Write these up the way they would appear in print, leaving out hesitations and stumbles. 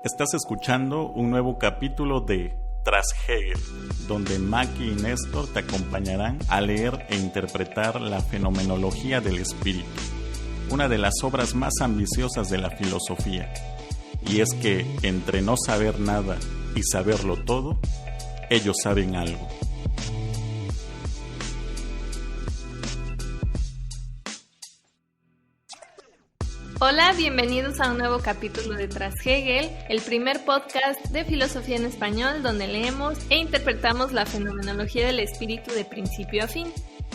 Estás escuchando un nuevo capítulo de Tras Hegel, donde Maki y Néstor te acompañarán a leer e interpretar la fenomenología del espíritu, una de las obras más ambiciosas de la filosofía. Y es que entre no saber nada y saberlo todo, ellos saben algo. Hola, bienvenidos a un nuevo capítulo de Tras Hegel, el primer podcast de filosofía en español donde leemos e interpretamos la fenomenología del espíritu de principio a fin.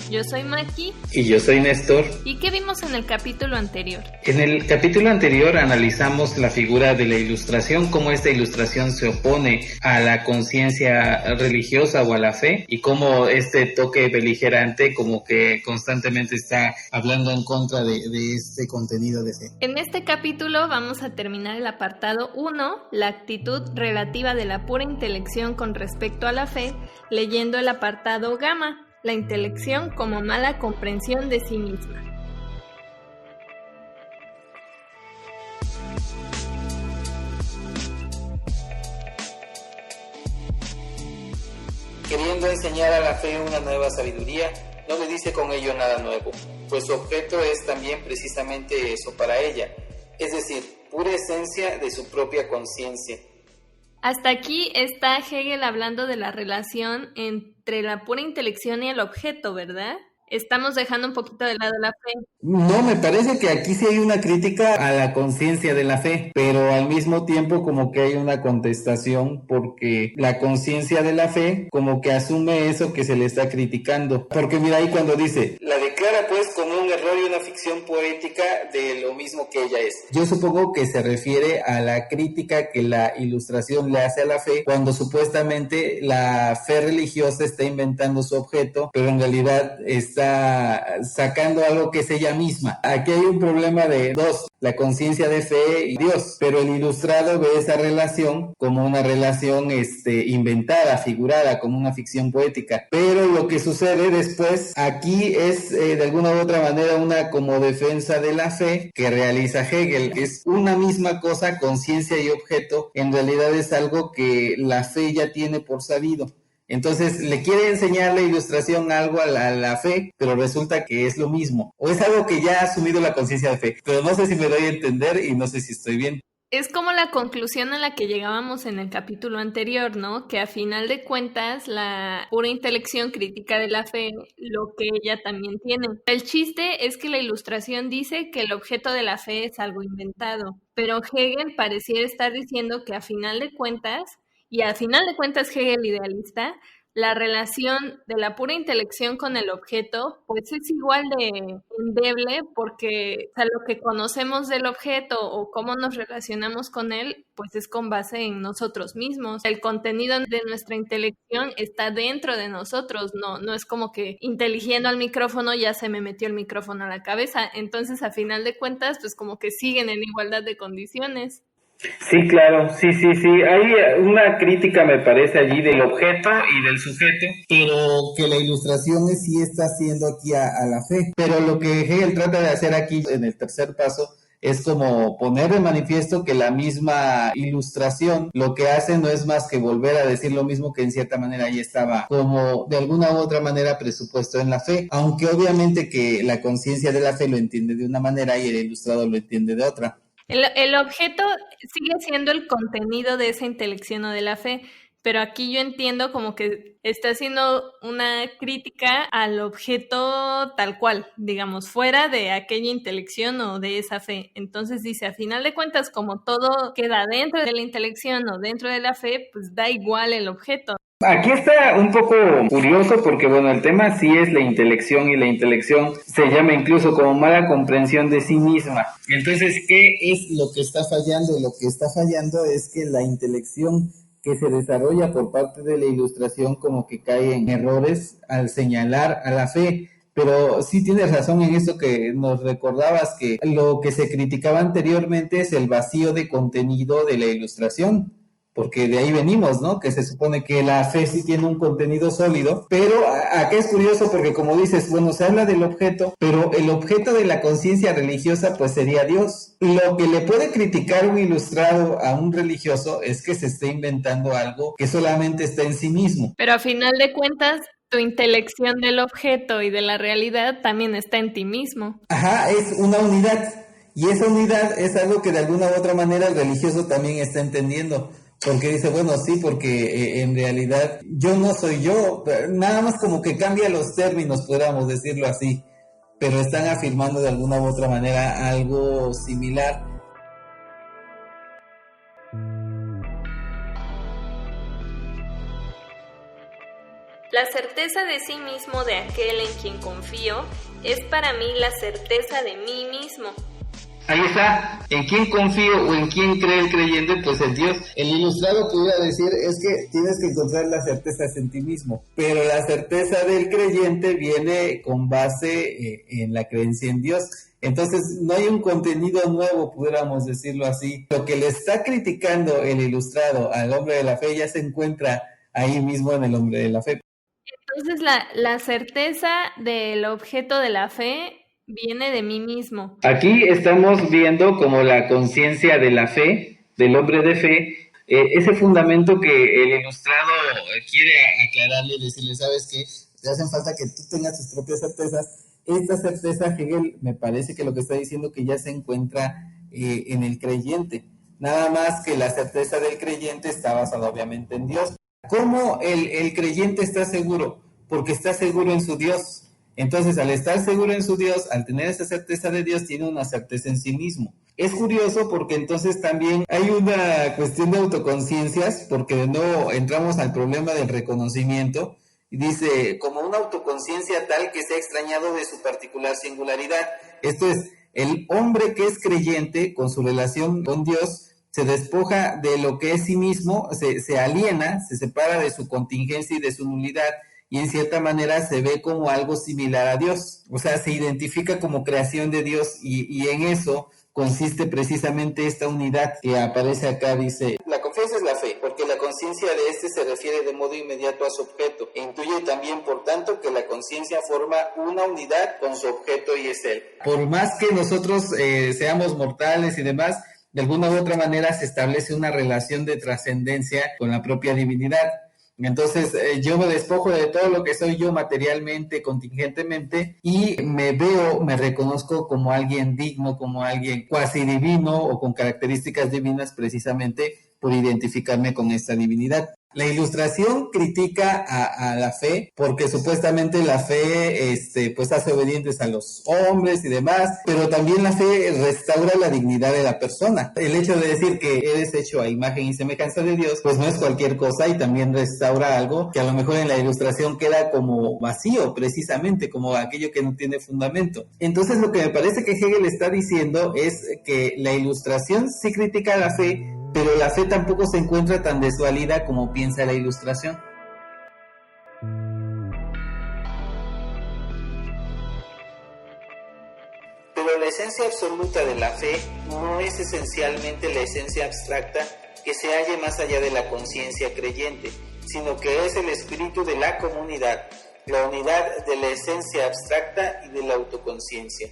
Yo soy Maki. Y yo soy Néstor. ¿Y qué vimos en el capítulo anterior? En el capítulo anterior analizamos la figura de la ilustración, cómo esta ilustración se opone a la conciencia religiosa o a la fe, y cómo este toque beligerante como que constantemente está hablando en contra de este contenido de fe. En este capítulo vamos a terminar el apartado 1, la actitud relativa de la pura intelección con respecto a la fe, leyendo el apartado gamma, la intelección como mala comprensión de sí misma. Queriendo enseñar a la fe una nueva sabiduría, no le dice con ello nada nuevo, pues su objeto es también precisamente eso para ella, es decir, pura esencia de su propia conciencia. Hasta aquí está Hegel hablando de la relación entre la pura intelección y el objeto, ¿verdad? Estamos dejando un poquito de lado la fe. No, me parece que aquí sí hay una crítica a la conciencia de la fe, pero al mismo tiempo como que hay una contestación porque la conciencia de la fe como que asume eso que se le está criticando. Porque mira ahí cuando dice, la declara pues como un error y una ficción poética de lo mismo que ella es. Yo supongo que se refiere a la crítica que la ilustración le hace a la fe cuando supuestamente la fe religiosa está inventando su objeto, pero en realidad está sacando algo que es ella misma. Aquí hay un problema de dos, la conciencia de fe y Dios, pero el ilustrado ve esa relación como una relación inventada, figurada, como una ficción poética. Pero lo que sucede después aquí es de alguna u otra manera una como defensa de la fe que realiza Hegel. Es una misma cosa, conciencia y objeto, en realidad es algo que la fe ya tiene por sabido. Entonces le quiere enseñar la ilustración algo a la fe, pero resulta que es lo mismo. O es algo que ya ha asumido la conciencia de fe. Pero no sé si me doy a entender y no sé si estoy bien. Es como la conclusión a la que llegábamos en el capítulo anterior, ¿no? Que a final de cuentas la pura intelección crítica de la fe, lo que ella también tiene. El chiste es que la ilustración dice que el objeto de la fe es algo inventado, pero Hegel pareciera estar diciendo que a final de cuentas, y al final de cuentas Hegel idealista, la relación de la pura intelección con el objeto pues es igual de endeble porque lo que conocemos del objeto o cómo nos relacionamos con él pues es con base en nosotros mismos. El contenido de nuestra intelección está dentro de nosotros, no es como que inteligiendo al micrófono ya se me metió el micrófono a la cabeza. Entonces a final de cuentas pues como que siguen en igualdad de condiciones. Sí, claro, sí. Hay una crítica, me parece, allí del objeto y del sujeto. Pero que la ilustración sí está haciendo aquí a la fe. Pero lo que Hegel trata de hacer aquí en el tercer paso es como poner de manifiesto que la misma ilustración lo que hace no es más que volver a decir lo mismo que en cierta manera ahí estaba como de alguna u otra manera presupuesto en la fe, aunque obviamente que la conciencia de la fe lo entiende de una manera y el ilustrado lo entiende de otra. El objeto sigue siendo el contenido de esa intelección o de la fe, pero aquí yo entiendo como que está haciendo una crítica al objeto tal cual, digamos, fuera de aquella intelección o de esa fe. Entonces dice, a final de cuentas, como todo queda dentro de la intelección o dentro de la fe, pues da igual el objeto. Aquí está un poco curioso porque, bueno, el tema sí es la intelección y la intelección se llama incluso como mala comprensión de sí misma. Entonces, ¿qué es lo que está fallando? Lo que está fallando es que la intelección que se desarrolla por parte de la ilustración como que cae en errores al señalar a la fe. Pero sí tienes razón en eso que nos recordabas, que lo que se criticaba anteriormente es el vacío de contenido de la ilustración. porque de ahí venimos, ¿no? Que se supone que la fe sí tiene un contenido sólido, pero acá es curioso porque como dices, bueno, se habla del objeto, pero el objeto de la conciencia religiosa pues sería Dios. Lo que le puede criticar un ilustrado a un religioso es que se esté inventando algo que solamente está en sí mismo. Pero a final de cuentas, tu intelección del objeto y de la realidad también está en ti mismo. Ajá, es una unidad. Y esa unidad es algo que de alguna u otra manera el religioso también está entendiendo. Porque dice, bueno, sí, porque en realidad yo no soy yo. Nada más como que cambia los términos, podríamos decirlo así. Pero están afirmando de alguna u otra manera algo similar. La certeza de sí mismo de aquel en quien confío es para mí la certeza de mí mismo. Ahí está, ¿en quién confío o en quién cree el creyente? Pues en Dios. El ilustrado pudiera decir es que tienes que encontrar la certeza en ti mismo, pero la certeza del creyente viene con base en la creencia en Dios. Entonces no hay un contenido nuevo, pudiéramos decirlo así. Lo que le está criticando el ilustrado al hombre de la fe ya se encuentra ahí mismo en el hombre de la fe. Entonces la certeza del objeto de la fe viene de mí mismo. Aquí estamos viendo como la conciencia de la fe, del hombre de fe, ese fundamento que el ilustrado quiere aclararle y decirle, ¿sabes qué? Te hacen falta que tú tengas tus propias certezas. Esta certeza, Hegel, me parece que lo que está diciendo que ya se encuentra en el creyente. Nada más que la certeza del creyente está basada obviamente en Dios. ¿Cómo el creyente está seguro? Porque está seguro en su Dios. Entonces, al estar seguro en su Dios, al tener esa certeza de Dios, tiene una certeza en sí mismo. Es curioso porque entonces también hay una cuestión de autoconciencias, porque de nuevo entramos al problema del reconocimiento, y dice, como una autoconciencia tal que se ha extrañado de su particular singularidad. Esto es, el hombre que es creyente, con su relación con Dios, se despoja de lo que es sí mismo, se aliena, se separa de su contingencia y de su nulidad, y en cierta manera se ve como algo similar a Dios. O sea, se identifica como creación de Dios y en eso consiste precisamente esta unidad que aparece acá, dice, la confianza es la fe, porque la conciencia de éste se refiere de modo inmediato a su objeto, e intuye también, por tanto, que la conciencia forma una unidad con su objeto y es él. Por más que nosotros seamos mortales y demás, de alguna u otra manera se establece una relación de trascendencia con la propia divinidad. Entonces yo me despojo de todo lo que soy yo materialmente, contingentemente, y me reconozco como alguien digno, como alguien cuasi divino o con características divinas precisamente por identificarme con esta divinidad. La ilustración critica a la fe porque supuestamente la fe pues hace obedientes a los hombres y demás, pero también la fe restaura la dignidad de la persona. El hecho de decir que eres hecho a imagen y semejanza de Dios pues no es cualquier cosa y también restaura algo que a lo mejor en la ilustración queda como vacío, precisamente como aquello que no tiene fundamento. Entonces lo que me parece que Hegel está diciendo es que la ilustración sí critica a la fe, pero la fe tampoco se encuentra tan desvalida como piensa la ilustración. Pero la esencia absoluta de la fe no es esencialmente la esencia abstracta que se halle más allá de la conciencia creyente, sino que es el espíritu de la comunidad, la unidad de la esencia abstracta y de la autoconciencia.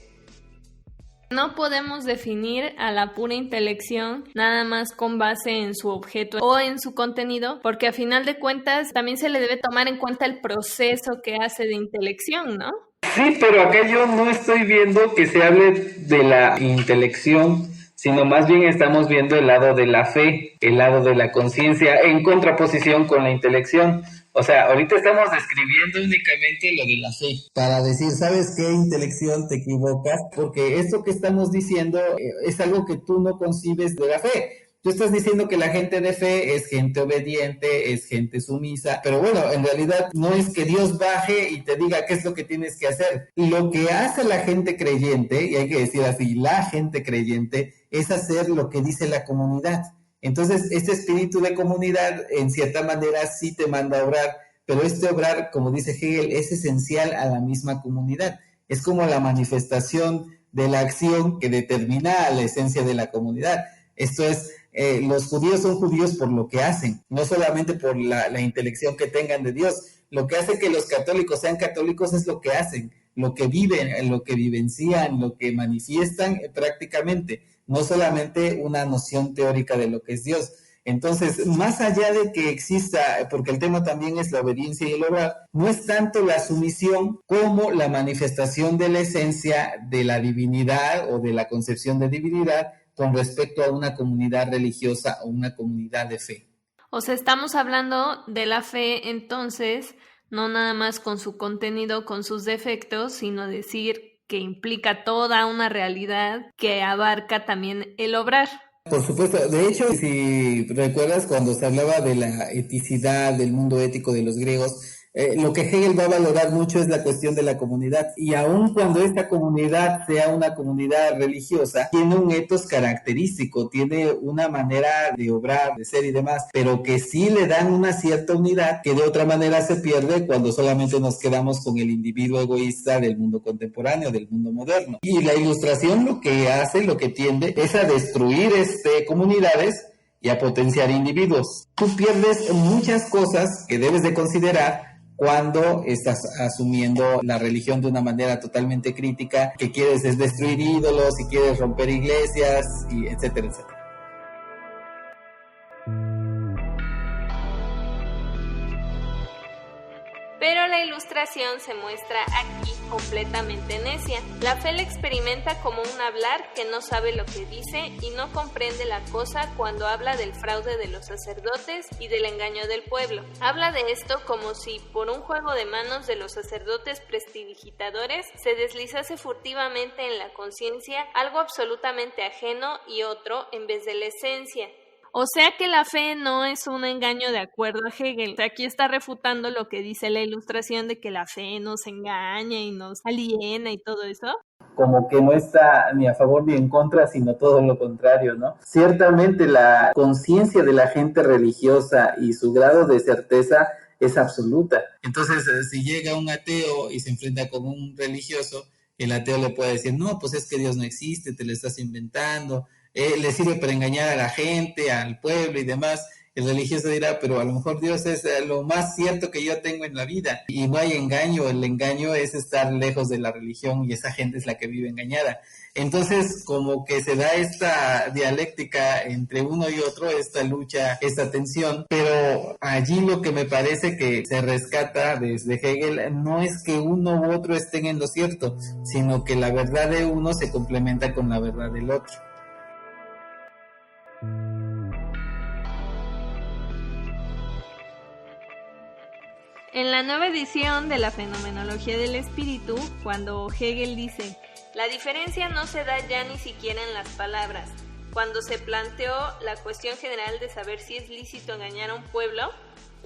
No podemos definir a la pura intelección nada más con base en su objeto o en su contenido, porque a final de cuentas también se le debe tomar en cuenta el proceso que hace de intelección, ¿no? Sí, pero acá yo no estoy viendo que se hable de la intelección, sino más bien estamos viendo el lado de la fe, el lado de la conciencia, en contraposición con la intelección. O sea, ahorita estamos describiendo únicamente lo de la fe. Para decir, ¿sabes qué? Intelección, te equivocas, porque esto que estamos diciendo es algo que tú no concibes de la fe. Tú estás diciendo que la gente de fe es gente obediente, es gente sumisa, pero bueno, en realidad no es que Dios baje y te diga qué es lo que tienes que hacer. Lo que hace la gente creyente, y hay que decir así, la gente creyente, es hacer lo que dice la comunidad. Entonces, este espíritu de comunidad, en cierta manera, sí te manda a obrar, pero este obrar, como dice Hegel, es esencial a la misma comunidad. Es como la manifestación de la acción que determina a la esencia de la comunidad. Esto es, los judíos son judíos por lo que hacen, no solamente por la intelección que tengan de Dios. Lo que hace que los católicos sean católicos es lo que hacen, lo que viven, lo que vivencian, lo que manifiestan prácticamente, no solamente una noción teórica de lo que es Dios. Entonces, más allá de que exista, porque el tema también es la obediencia y el obrar, no es tanto la sumisión como la manifestación de la esencia de la divinidad o de la concepción de divinidad con respecto a una comunidad religiosa o una comunidad de fe. O sea, estamos hablando de la fe entonces, no nada más con su contenido, con sus defectos, sino decir que implica toda una realidad que abarca también el obrar. Por supuesto, de hecho, si recuerdas cuando se hablaba de la eticidad, del mundo ético de los griegos, lo que Hegel va a valorar mucho es la cuestión de la comunidad, y aun cuando esta comunidad sea una comunidad religiosa, tiene un etos característico, tiene una manera de obrar, de ser y demás, pero que sí le dan una cierta unidad que de otra manera se pierde cuando solamente nos quedamos con el individuo egoísta del mundo contemporáneo, del mundo moderno. Y la Ilustración lo que hace, lo que tiende, es a destruir comunidades y a potenciar individuos. Tú pierdes muchas cosas que debes de considerar cuando estás asumiendo la religión de una manera totalmente crítica, que quieres es destruir ídolos y quieres romper iglesias, y etcétera, etcétera. Pero la Ilustración se muestra aquí completamente necia. La fe la experimenta como un hablar que no sabe lo que dice y no comprende la cosa cuando habla del fraude de los sacerdotes y del engaño del pueblo. Habla de esto como si, por un juego de manos de los sacerdotes prestidigitadores, se deslizase furtivamente en la conciencia algo absolutamente ajeno y otro en vez de la esencia. O sea que la fe no es un engaño de acuerdo a Hegel. O sea, aquí está refutando lo que dice la Ilustración de que la fe nos engaña y nos aliena y todo eso. Como que no está ni a favor ni en contra, sino todo lo contrario, ¿no? Ciertamente la conciencia de la gente religiosa y su grado de certeza es absoluta. Entonces, si llega un ateo y se enfrenta con un religioso, el ateo le puede decir, no, pues es que Dios no existe, te lo estás inventando, le sirve para engañar a la gente, al pueblo y demás. El religioso dirá, pero a lo mejor Dios es lo más cierto que yo tengo en la vida, y no hay engaño. El engaño es estar lejos de la religión, y esa gente es la que vive engañada. Entonces, como que se da esta dialéctica entre uno y otro, esta lucha, esta tensión, pero allí lo que me parece que se rescata desde Hegel no es que uno u otro estén en lo cierto, sino que la verdad de uno se complementa con la verdad del otro. En la nueva edición de la Fenomenología del Espíritu, cuando Hegel dice, la diferencia no se da ya ni siquiera en las palabras, cuando se planteó la cuestión general de saber si es lícito engañar a un pueblo,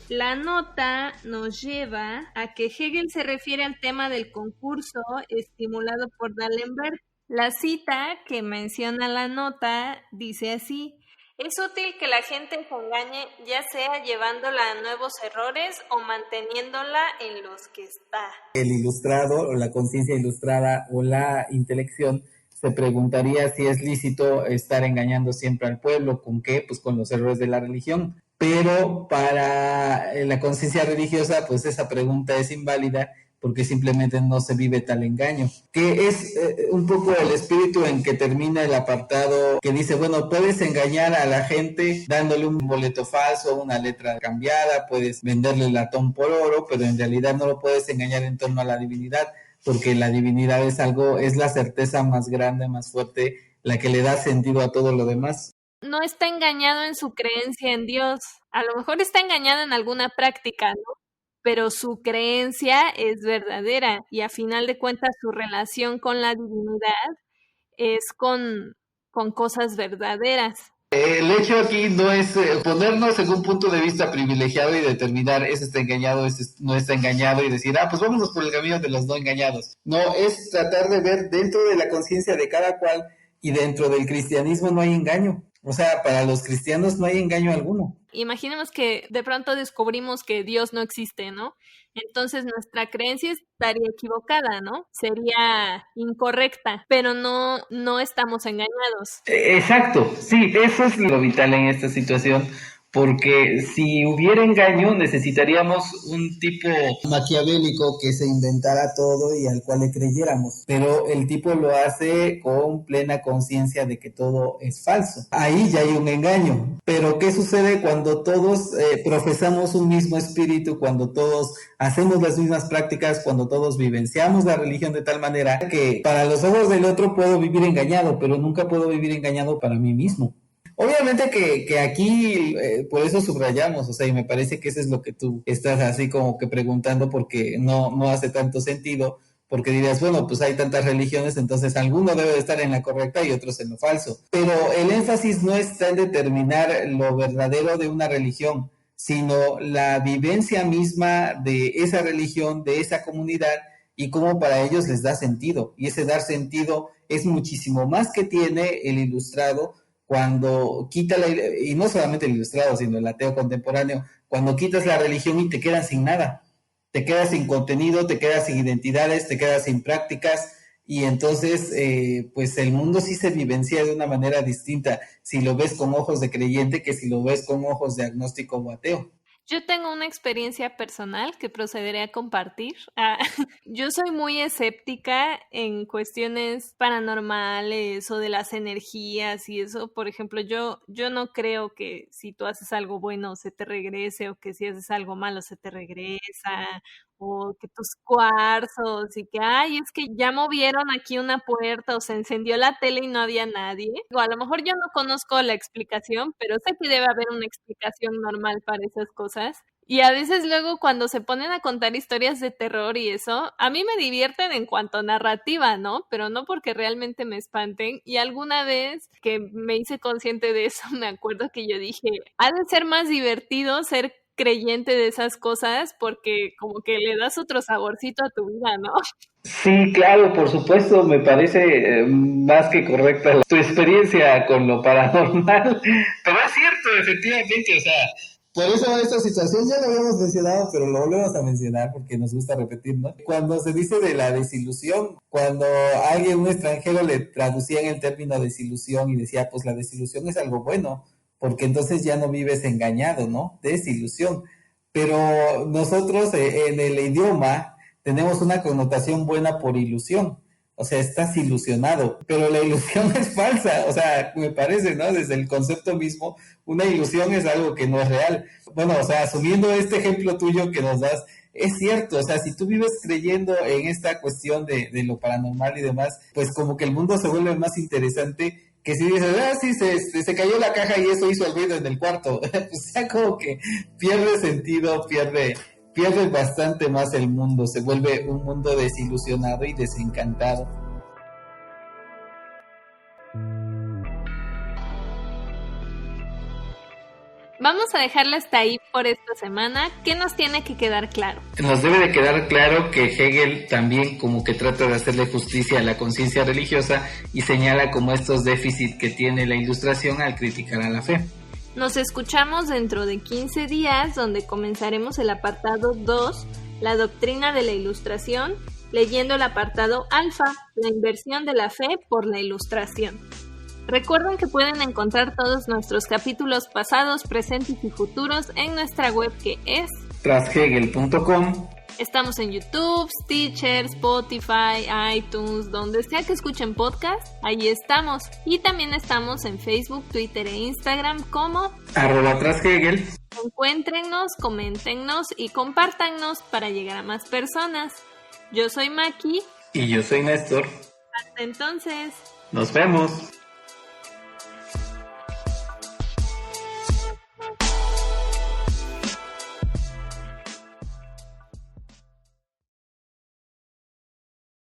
la nota nos lleva a que Hegel se refiere al tema del concurso estimulado por D'Alembert. La cita que menciona la nota dice así: es útil que la gente se engañe, ya sea llevándola a nuevos errores o manteniéndola en los que está. El ilustrado, o la conciencia ilustrada, o la intelección, se preguntaría si es lícito estar engañando siempre al pueblo. ¿Con qué? Pues con los errores de la religión. Pero para la conciencia religiosa, pues esa pregunta es inválida, porque simplemente no se vive tal engaño, que es un poco el espíritu en que termina el apartado que dice, bueno, puedes engañar a la gente dándole un boleto falso, una letra cambiada, puedes venderle latón por oro, pero en realidad no lo puedes engañar en torno a la divinidad, porque la divinidad es la certeza más grande, más fuerte, la que le da sentido a todo lo demás. No está engañado en su creencia en Dios, a lo mejor está engañado en alguna práctica, ¿no? Pero su creencia es verdadera y a final de cuentas su relación con la divinidad es con cosas verdaderas. El hecho aquí no es ponernos en un punto de vista privilegiado y determinar ese está engañado, ese no está engañado, y decir, pues vámonos por el camino de los no engañados. No, es tratar de ver dentro de la conciencia de cada cual, y dentro del cristianismo no hay engaño. O sea, para los cristianos no hay engaño alguno. Imaginemos que de pronto descubrimos que Dios no existe, ¿no? Entonces nuestra creencia estaría equivocada, ¿no? Sería incorrecta, pero no estamos engañados. Exacto, sí, eso es lo vital en esta situación, porque si hubiera engaño necesitaríamos un tipo maquiavélico que se inventara todo y al cual le creyéramos, pero el tipo lo hace con plena conciencia de que todo es falso. Ahí ya hay un engaño, pero ¿qué sucede cuando todos profesamos un mismo espíritu, cuando todos hacemos las mismas prácticas, cuando todos vivenciamos la religión de tal manera que para los ojos del otro puedo vivir engañado, pero nunca puedo vivir engañado para mí mismo? Obviamente que aquí por eso subrayamos, o sea, y me parece que eso es lo que tú estás así como que preguntando, porque no hace tanto sentido, porque dirías, bueno, pues hay tantas religiones, entonces alguno debe de estar en la correcta y otros en lo falso. Pero el énfasis no está en determinar lo verdadero de una religión, sino la vivencia misma de esa religión, de esa comunidad, y cómo para ellos les da sentido. Y ese dar sentido es muchísimo más que tiene el ilustrado, cuando quita y no solamente el ilustrado, sino el ateo contemporáneo, cuando quitas la religión y te quedas sin nada, te quedas sin contenido, te quedas sin identidades, te quedas sin prácticas, y entonces pues el mundo sí se vivencia de una manera distinta si lo ves con ojos de creyente que si lo ves con ojos de agnóstico o ateo. Yo tengo una experiencia personal que procederé a compartir. Yo soy muy escéptica en cuestiones paranormales o de las energías y eso. Por ejemplo, yo no creo que si tú haces algo bueno se te regrese, o que si haces algo malo se te regresa, o que tus cuarzos y que, ay, es que ya movieron aquí una puerta o se encendió la tele y no había nadie. A lo mejor yo no conozco la explicación, pero sé que debe haber una explicación normal para esas cosas. Y a veces luego cuando se ponen a contar historias de terror y eso, a mí me divierten en cuanto a narrativa, ¿no? Pero no porque realmente me espanten. Y alguna vez que me hice consciente de eso, me acuerdo que yo dije, ha de ser más divertido ser creyente de esas cosas porque como que le das otro saborcito a tu vida, ¿no? Sí, claro, por supuesto, me parece más que correcta tu experiencia con lo paranormal, pero es cierto, efectivamente, o sea, por eso esta situación ya lo habíamos mencionado, pero lo volvemos a mencionar porque nos gusta repetir, ¿no? Cuando se dice de la desilusión, cuando alguien, un extranjero, le traducía en el término desilusión y decía, pues la desilusión es algo bueno, porque entonces ya no vives engañado, ¿no? Desilusión. Pero nosotros en el idioma tenemos una connotación buena por ilusión. O sea, estás ilusionado, pero la ilusión es falsa, o sea, me parece, ¿no? Desde el concepto mismo, una ilusión es algo que no es real. Bueno, o sea, asumiendo este ejemplo tuyo que nos das, es cierto, o sea, si tú vives creyendo en esta cuestión de lo paranormal y demás, pues como que el mundo se vuelve más interesante que si dices, sí, se cayó la caja y eso hizo el ruido en el cuarto. O sea, como que pierde sentido, pierde bastante más el mundo, se vuelve un mundo desilusionado y desencantado. Vamos a dejarla hasta ahí por esta semana. ¿Qué nos tiene que quedar claro? Nos debe de quedar claro que Hegel también como que trata de hacerle justicia a la conciencia religiosa y señala como estos déficits que tiene la Ilustración al criticar a la fe. Nos escuchamos dentro de 15 días, donde comenzaremos el apartado 2, la doctrina de la Ilustración, leyendo el apartado alfa, la inversión de la fe por la Ilustración. Recuerden que pueden encontrar todos nuestros capítulos pasados, presentes y futuros en nuestra web, que es trashegel.com. Estamos en YouTube, Stitcher, Spotify, iTunes, donde sea que escuchen podcast, ahí estamos. Y también estamos en Facebook, Twitter e Instagram como @trashegel. Encuéntrennos, coméntenos y compártannos para llegar a más personas. Yo soy Maki. Y yo soy Néstor. Hasta entonces. Nos vemos.